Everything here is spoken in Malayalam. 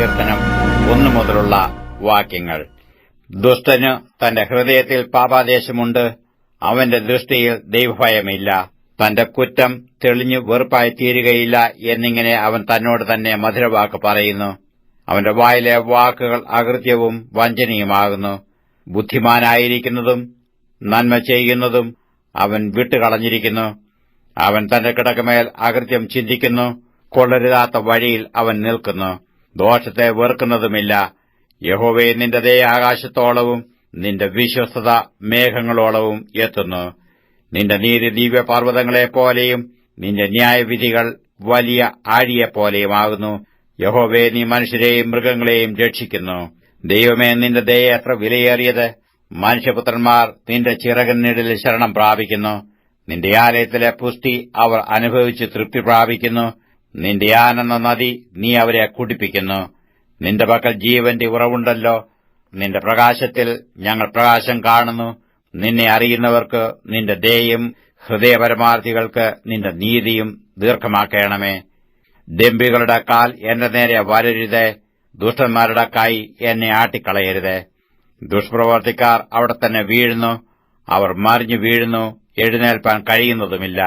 സങ്കീർത്തനം 1 മുതലുള്ള വാക്യങ്ങൾ. ദുഷ്ടന് തന്റെ ഹൃദയത്തിൽ പാപാദേശമുണ്ട്, അവന്റെ ദൃഷ്ടിയിൽ ദൈവഭയമില്ല. തന്റെ കുറ്റം തെളിഞ്ഞു വെറുപ്പായി തീരുകയില്ല എന്നിങ്ങനെ അവൻ തന്നോട് തന്നെ മധുരവാക്ക് പറയുന്നു. അവന്റെ വായിലെ വാക്കുകൾ അകൃത്യവും വഞ്ചനയുമാകുന്നു. ബുദ്ധിമാനായിരിക്കുന്നതും നന്മ ചെയ്യുന്നതും അവൻ വിട്ടുകളഞ്ഞിരിക്കുന്നു. അവൻ തന്റെ കിടക്കമേൽ അകൃത്യം ചിന്തിക്കുന്നു. കൊള്ളരുതാത്ത വഴിയിൽ അവൻ നിൽക്കുന്നു. ദോഷത്തെ വെറുക്കുന്നതുമില്ല. യഹോവേ, നിന്റെ ദയ ആകാശത്തോളവും നിന്റെ വിശ്വസ്തത മേഘങ്ങളോളവും എത്തുന്നു. നിന്റെ നീതി ദിവ്യപർവ്വതങ്ങളെപ്പോലെയും നിന്റെ ന്യായവിധികൾ വലിയ ആഴിയെപ്പോലെയുമാകുന്നു. യഹോവേ, നീ മനുഷ്യരെയും മൃഗങ്ങളെയും രക്ഷിക്കുന്നു. ദൈവമേ, നിന്റെ ദയ എത്ര വിലയേറിയത്! മനുഷ്യപുത്രന്മാർ നിന്റെ ചിറകിനിഴലിൽ ശരണം പ്രാപിക്കുന്നു. നിന്റെ ആലയത്തിലെ പുഷ്ടി അവർ അനുഭവിച്ച് തൃപ്തി പ്രാപിക്കുന്നു. നിന്റെ ആനന്ദ നദി നീ അവരെ കുടിപ്പിക്കുന്നു. നിന്റെ പക്കൽ ജീവന്റെ ഉറവുണ്ടല്ലോ. നിന്റെ പ്രകാശത്തിൽ ഞങ്ങൾ പ്രകാശം കാണുന്നു. നിന്നെ അറിയുന്നവർക്ക് നിന്റെ ദയയും ഹൃദയപരമാർത്ഥികൾക്ക് നിന്റെ നീതിയും ദീർഘമാക്കണമേ. ഡംബികളുടെ കാൽ എന്റെ നേരെ വരരുതേ, ദുഷ്ടന്മാരുടെ കൈ എന്നെ ആട്ടിക്കളയരുതേ. ദുഷ്പ്രവർത്തിക്കാർ അവിടെ തന്നെ വീഴുന്നു. അവർ മറിഞ്ഞു വീഴുന്നു, എഴുന്നേൽപ്പാൻ കഴിയുന്നതുമില്ല.